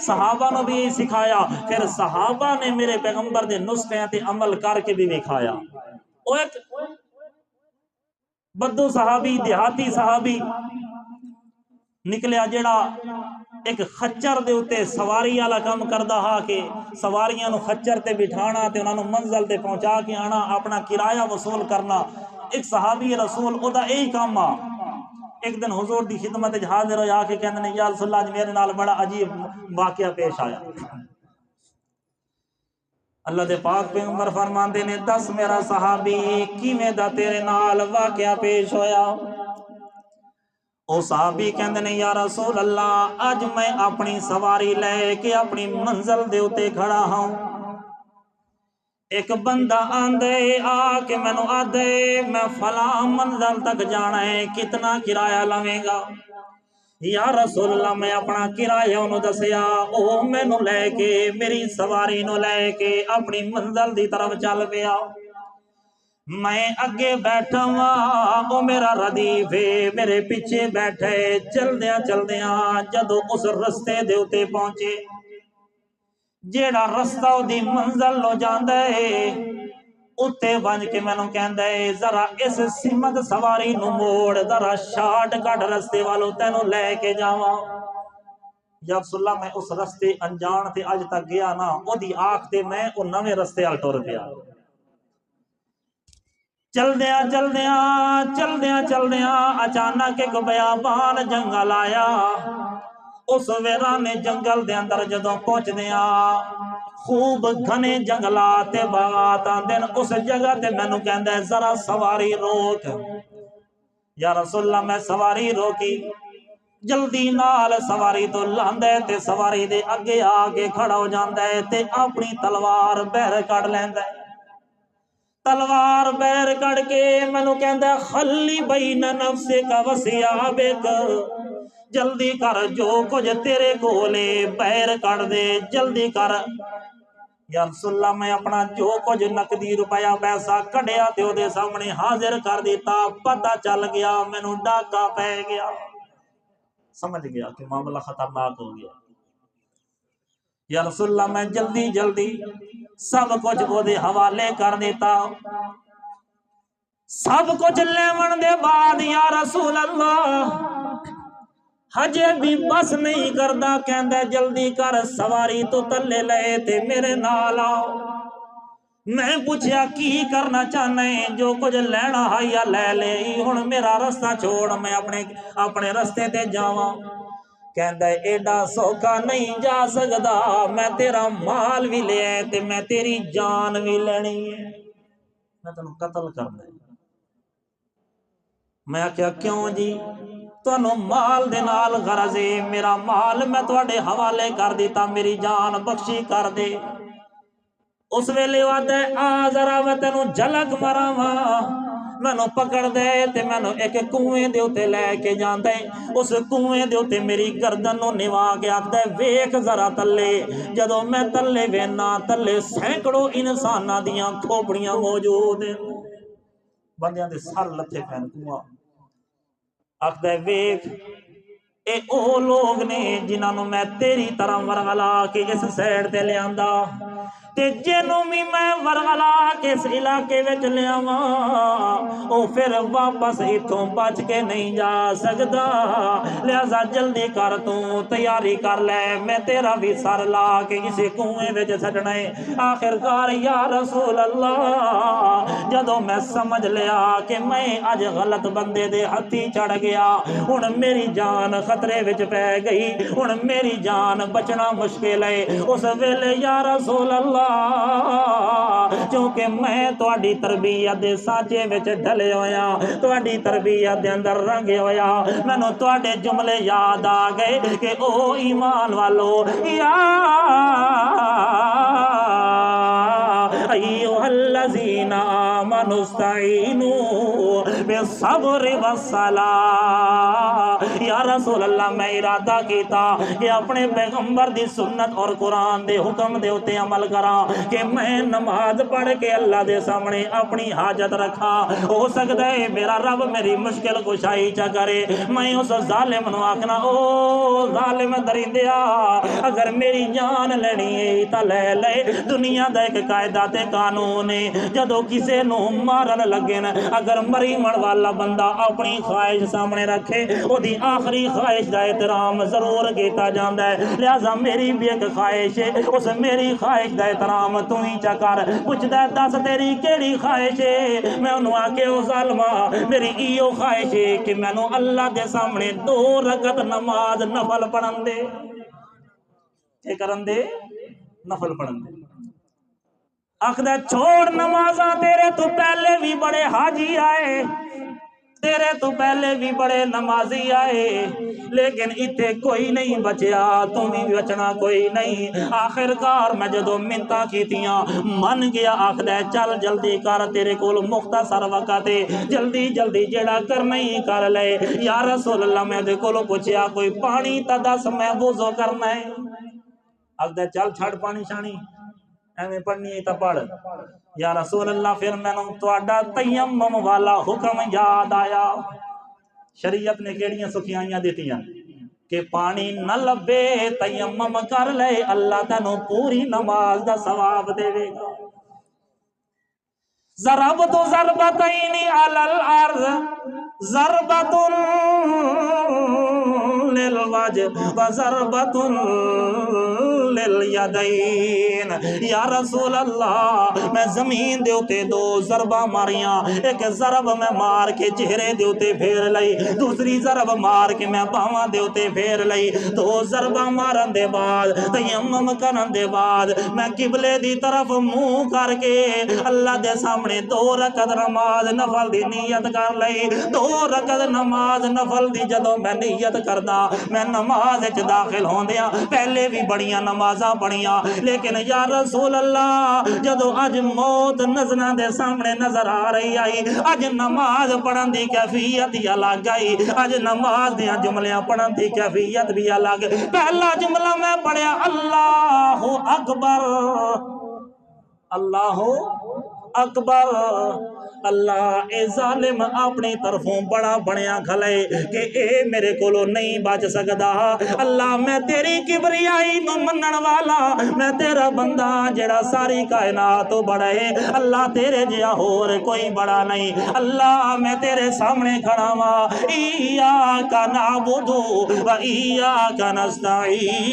صحابہ نو بھی سکھایا، پھر صحابہ نے میرے پیغمبر دے نسخے تے عمل کر کے بھی دکھایا۔ او ایک بدو صحابی، دیہاتی صحابی نکلیا جڑا ایک خچر دے اتے سواری والا کام کردا ہا کہ سواریاں نو خچر تے بٹھانا تے انہاں نو منزل تے پہنچا کے آنا، اپنا کرایہ وصول کرنا۔ ایک صحابی رسول او دا یہی کام آ۔ ایک دن حضور دی خدمت وچ حاضر ہویا کہ کہندے نے یا رسول اللہ میرے نال بڑا عجیب واقعہ پیش آیا۔ اللہ دے پاک پیغمبر فرماندے نے دس میرا صحابی کیویں دا تیرے نال واقعہ پیش ہویا؟ او صحابی کہندے نے یا رسول اللہ اج میں اپنی سواری لے کے اپنی منزل دے اتے کھڑا ہوں، ایک بندہ آندے آ کے مینوں آدے میں فلاں منزل تک جانا ہے، کتنا کرایہ لویں گا؟ یا رسول اللہ میں اپنا کرایہ انہوں دسیا، او مینوں لے کے میری سواری نو لے کے اپنی منزل دی طرف چل پیا۔ میں اگے بیٹھا ہاں، او میرا ردیف میرے پیچھے بیٹھے، چلدیاں چلدیاں جدو اس رستے دے اتے پہنچے جیڑا رستہ دی منزل لو جاندا ہے، اتے بن کے مینوں کہندا ہے ذرا اس سمت سواری نو موڑ، ذرا شارٹ کٹ رستے والو تینوں لے کے جاواں۔ یا رسول اللہ میں اس رستے انجان تے اج تک گیا نا، او دی آنکھ تے میں او نویں رستے ال ٹر پیا۔ چلدیاں چلدیاں چلدیاں چلدیاں اچانک ایک بیابان جنگل آیا۔ اس ویرانے جنگل دے اندر جدوں پہنچ دیاں خوب گھنے جنگلات باغات آندے، اس جگہ تے مینوں کہندا ہے ذرا سواری روک۔ یا رسول اللہ میں سواری روکی، جلدی نال سواری تو لاندے تے سواری دے اگے آ کے کھڑا ہو جاندا ہے تے اپنی تلوار بہر کڑ لیندا ہے۔ تلوار بہر کڑ کے مینوں کہندا ہے خلی بین نفسک و ثیابک، جلدی کر جو کچھ تیرے کولے بہر کر دے، جلدی کر۔ یا رسول اللہ میں اپنا جو کچھ نقدی روپیہ پیسہ کڈیا تے او دے سامنے حاضر کر دیتا، پتہ چل گیا مینوں ڈاکہ پہ گیا، سمجھ گیا کہ معاملہ خطرناک ہو گیا۔ یا رسول اللہ میں جلدی جلدی سب کچھ او دے حوالے کر دیتا۔ سب کچھ لیون دے بعد یا رسول اللہ ہجے بھی بس نہیں کردا، کہندا جلدی کر سواری تو تلے لے تے میرے نال آؤ۔ میں پوچھیا کی کرنا چاہنا ہے؟ جو کچھ لینا ہے یا لے لے، ہن میرا رستہ چھوڑ میں اپنے رستے تے جاواں۔ کہندا ایڈا سوکھا نہیں جا سکدا، میں تیرا مال بھی لے تے میں تیری جان بھی لینی ہے، میں تینوں قتل کرنا ہے۔ میں کیا کیوں جی؟ تانوں مال دے نال غرض ہے، میرا مال میں تواڈے حوالے کر دیتا، میری جان بخشی کر دے۔ اس ویلے آدھے آ ذرا میں تینوں جھلک مراواں، مینوں پکڑ دے تے مینوں ایک کنویں دے اتے لے کے جاندے، اس کنویں دے اتے میری گردن نو نوا کے آکھدا ہے ویکھ ذرا تلے۔ جدوں میں تلے وینا، تلے سینکڑوں انساناں دیاں کھوپڑیاں موجود ہیں، بندیاں دے سر لتھے پین کنواں۔ آکھدا ہے ویکھ اے او لوگ نے جنہاں نو میں تیری طرح ورغلا کے اس سائڈ تے لے آندا، تے جنوں بھی میں ورغلا کے اس علاقے وچ لے آواں او پھر واپس اتھوں بچ کے نہیں جا سکدا، لہذا جلدی کر تو تیاری کر لے، میں تیرا بھی سر لا کے اسی کنویں وچ سٹنا ہے۔ آخر کار یا رسول اللہ جدوں میں سمجھ لیا کہ میں اج غلط بندے دے ہتھی چڑھ گیا، ہن میری جان خطرے وچ پہ گئی، ہن میری جان بچنا مشکل ہے، اس ویلے یا رسول اللہ چونکہ میں تواڈی تربیت دے سانچے وچ ڈھلے ہویا، تواڈی تربیت دے اندر رنگے ہویا، مینوں تواڈے جملے یاد آ گئے کہ او ایمان والو یا ایھا الذین آمنوا استعینوا بالصبر والصلاۃ یا رسول اللہ میں ارادہ کیتا کہ اپنے پیغمبر دی سنت اور قرآن دے حکم دے اتے عمل کراں کہ میں نماز پڑھ کے اللہ دے سامنے اپنی حاجت رکھا. ہو سکتا ہے میرا رب میری مشکل کشائی چا کرے. میں اس ظالم نو آکھنا او ظالم درندیا اگر میری جان لینی ہے تا لے لے. دنیا دا ایک قاعدہ تے قانون ہے جدو کسے نو مارن لگے نا اگر مری من والا بندہ اپنی خواہش سامنے رکھے او دی آخری خواہش دا احترام ضرور کیتا جاندا ہے. لہذا میری بھی ایک خواہش ہے اس میری خواہش دا احترام تو ہی چا کر. پوچھدا ہے دس تیری کیڑی خواہش ہے؟ میں انہوں آکے او ظالما میری ایو خواہش ہے کہ میں نو اللہ دے سامنے 2 رکعت نماز نفل پڑھن دے. کیا کرن دے؟ نفل پڑھن دے. آخدہ چھوڑ نمازاں تیرے تو پہلے بھی بڑے حاجی آئے تیرے تو پہلے بھی بڑے نمازی آئے لیکن اتھے کوئی نہیں بچیا تم بھی بچنا کوئی نہیں. آخر کار میں جدو منتاں کیتیاں من گیا. آخدہ چل جلدی کر تیرے کول مختصر وقت جلدی جلدی جڑا کرنا ہی کر لے. یا رسول اللہ میں دے کولو پوچھیا کوئی پانی تا دس میں وضو کرنا ہے. آخدہ چل چھڑ پانی شانی ایویں پڑھنی تا پڑھ. یا رسول اللہ پھر میں نے تواڈا تیمم والا حکم یاد آیا. شریعت نے کیڑیاں سکھیائیاں دیتیاں کہ پانی نہ لبے تیمم کر لے اللہ تینوں پوری نماز دا ثواب دے گا. ضربت ضربتین علی الارض ضربت للوجه وضربت للیدین. یا رسول اللہ میں زمین دے اتے 2 ضربہ ماریاں. ایک ضرب میں مار کے چہرے دے اتے پھیر لئی دوسری ضرب مار کے میں باواں دے اتے پھیر لئی. 2 ضربہ مارن دے بعد تیمم کرن دے بعد میں قبلے دی طرف منہ کر کے اللہ دے سامنے 2 رکعت نماز نفل دی نیت کر لئی. 2 رکعت نماز نفل دی جدوں میں نیت کردا میں نماز وچ داخل ہوندیاں پہلے بھی بڑیاں نمازاں پڑھیاں لیکن یا رسول اللہ جدو اج موت نظراں دے سامنے نظر آ رہی آئی اج نماز پڑھن دی کیفیت ہی الگ آئی. اج نماز دیاں جملیاں پڑھن دی کیفیت بھی الگ. پہلا جملہ میں پڑھیا اللہ اکبر اللہ اکبر. اللہ اے ظالم اپنی طرفوں بڑا بنیا کھلے کہ اے میرے کولو نہیں بچ سکدا. اللہ میں تیری کبریائی نو منن والا میں تیرا بندہ جڑا ساری کائنات تو بڑا ہے. اللہ تیرے جیا ہور کوئی بڑا نہیں. اللہ میں تیرے سامنے کھڑا ہاں ایاک نعبد و ایاک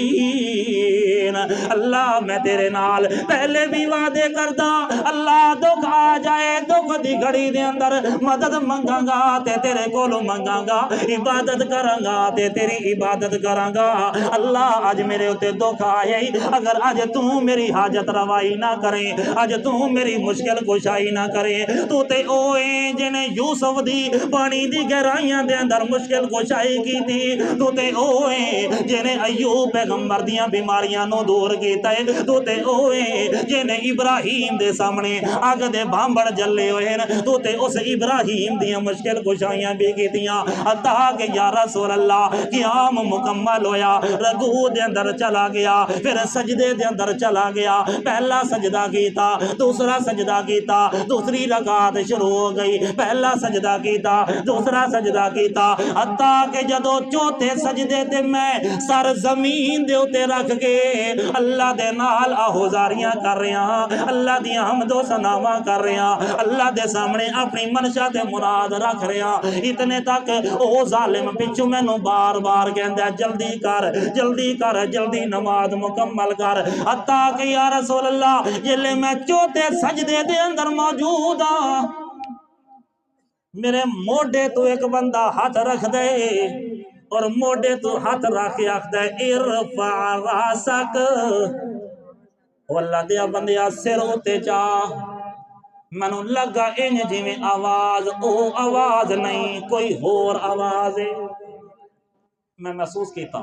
نستعین. اللہ میں تیرے نال پہلے بھی وعدے کردا اللہ دکھ آ جائے دکھ دی گھڑی دے اندر مدد منگاں گا تے تیرے کولو منگاں گا عبادت کراں گا تے تیری عبادت کراں گا. اللہ اج میرے اتے دکھ آئے اگر اج تو میری حاجت روائی نہ کرے اج تو میری مشکل کشائی نہ کرے تو تے اوے جنے یوسف دی پانی دی گہرائیاں دے اندر مشکل کشائی کی تھی. تو تے اوے جنے ایوب پیغمبر دیاں بیماریاں نو دور کیتا ہے. تو تے اوے جنے ابراہیم دے سامنے اگ دے بامبڑ جلے ہوئے تو تے اس ابراہیم دیاں مشکل کشائیاں بھی کیتیاں. حتیٰ کہ یا رسول اللہ قیام مکمل ہویا رکوع دے اندر چلا گیا پھر سجدے دے اندر چلا گیا. پہلا سجدہ کیتا دوسرا سجدہ کیتا دوسری رکعت شروع ہو گئی پہلا سجدہ کیتا دوسرا سجدہ کیتا حتیٰ کہ جدو چوتھے سجدے تے میں سر زمین دے اتے رکھ کے اللہ دے نال آہوزاریاں کر رہے ہیں اللہ دی حمد و ثناواں کر رہے ہیں اللہ دے سامنے اپنی منشا تے مراد رکھ رہے ہیں. اتنے تک او ظالم پچھو میں نو بار بار کہندہ جلدی کر جلدی نماز مکمل کر. حتیٰ کہ یا رسول اللہ جلے میں چوتھے سجدے دے اندر موجود ہاں میرے موڈے تو ایک بندہ ہاتھ رکھ دے اور موڈے تو ہاتھ رکھ کے آکھ دے ارفع راسک. واللہ دیا بندیا سر ہوتے چاہ منو لگا انج جی میں آواز او آواز نہیں کوئی اور آواز ہے. میں محسوس کیتا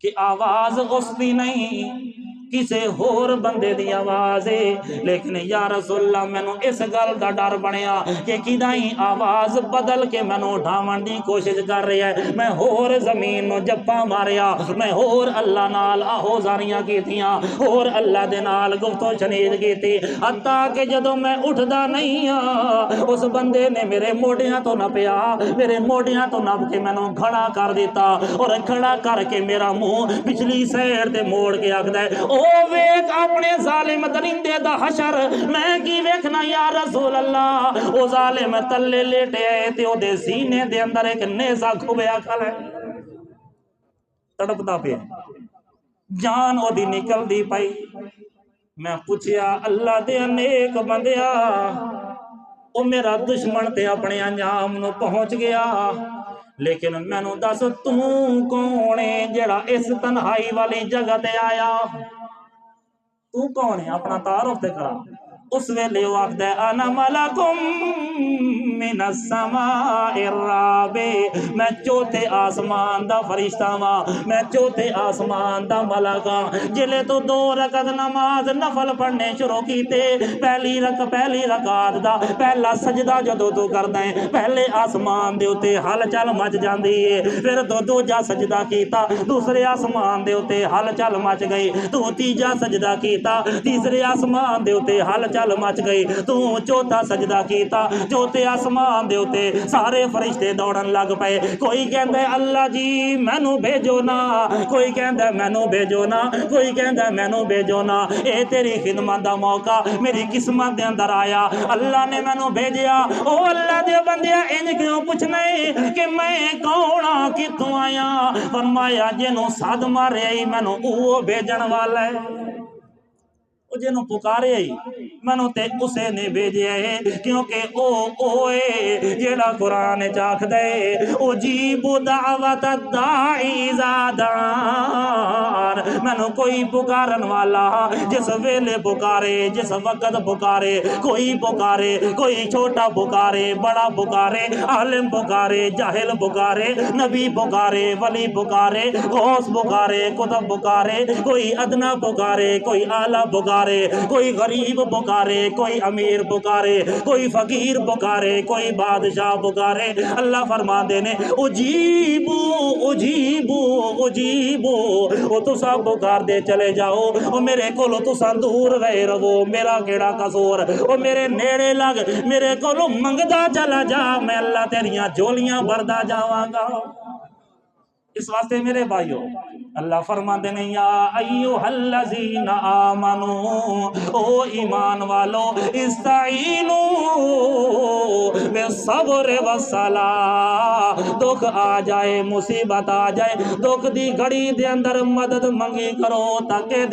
کہ آواز اس دی نہیں کسے ہور بندے دی آواز ہے، لیکن یا رسول اللہ مینوں اس گل دا ڈر بنیا کہ کدائی آواز بدل کے مینوں اٹھاون دی کوشش کر رہی ہے، میں ہور زمین نو جپا ماریا، میں ہور اللہ نال آہوزاریاں کیتیاں، ہور اللہ دے نال گفت و شنید کیتی، حتیٰ کہ جدوں میں اٹھدا نہیں ہاں اس بندے نے میرے موڈیاں تو نپیا، میرے موڈیاں تو نپ کے مینوں کھڑا کر دیتا، اور کھڑا کر کے میرا منہ پچھلی سائڈ تے موڑ کے آکھدا ہے او ویکھ اپنے ظالم درندے دا حشر، میں کی ویکھنا یا رسول اللہ، او ظالم تلے لیٹے تے او دے سینے دے اندر ایک نیزہ کھبیا کھڑا ہے، تڑپدا پیا، جان او دی نکل دی پئی۔ میں پوچھیا اللہ دے نیک بندیا، او میرا دشمن تے اپنے انجام نو پہنچ گیا، لیکن مینوں دس تو کون ہے جڑا اس تنہائی والی جگہ تے آیا، تو کون ہے اپنا تعارف تے کرا۔ اس ویلے وہ آکھدا ہے انا ملکم من السماء الرابع، میں چوتھے آسمان دا فرشتہ ہاں، میں چوتھے آسمان دا ملک ہاں۔ جلے تو 2 رکعت نماز نفل پڑھنے شروع کیتے، پہلی رکعت دا پہلا سجدہ جدوں تو کردا ہے پہلے آسمان دے اوتے ہلچل مچ جاندی ہے، پھر تو دوجا سجدہ کیتا دوسرے آسمان دے اوتے ہلچل مچ گئی، تو تیجا سجدہ کیتا تیسرے آسمان دے اوتے ہلچل مچ گئی، تو چوتھا سجدہ کیتا چوتھے آسمان دے اوتے سارے فرشتے دوڑن لگ پئے، کوئی کہندا ہے اللہ جی مینوں بھیجو نا، کوئی کہندا ہے مینوں بھیجو نا، کوئی کہندا ہے مینوں بھیجو نا، اے تیری خدمت دا موقع میری قسمت دے اندر آیا، اللہ نے مینوں بھیجیا۔ او اللہ دے بندیا انج کیوں پوچھنا ہے کہ میں کون ہاں کتوں آیا؟ فرمایا جنوں سد مارے مینوں اوہ بھیجن والا ہے، او جنوں پکارے مینوں تے اسے نے بھیجیا ہے، کیونکہ اوے جیڑا قرآن چاکھ دے اجیب دعوت الداعی اذا دعان، مینوں کوئی پکارن والا جس ویلے پکارے جس وقت پکارے، کوئی پکارے کوئی چھوٹا پکارے بڑا پکارے عالم پکارے جاہل پکارے نبی پکارے ولی پکارے غوث پکارے قطب پکارے، کوئی ادنا پکارے کوئی اعلیٰ پکارے، کوئی غریب پکارے کوئی امیر پکارے، کوئی فقیر پکارے کوئی بادشاہ پکارے، اللہ فرما دینے اجیبو اجیبو اجیبو، وہ تسا پکار دے چلے جاؤ، وہ میرے کولو تسا دور رہے رہو، میرا کیڑا قصور، وہ میرے نیڑے لگ میرے کولو منگدا چلا جا، میں اللہ تیریاں جولیاں بھردا جاواں گا۔ اس واسطے میرے بھائیو اللہ فرماتے ہیں یا ایھا الذین آمنو، او ایمان والو استعینوا بالصبر والصلاۃ، دکھ آ جائے مصیبت آ جائے دکھ دی گھڑی دے اندر مدد منگی کرو تاکہ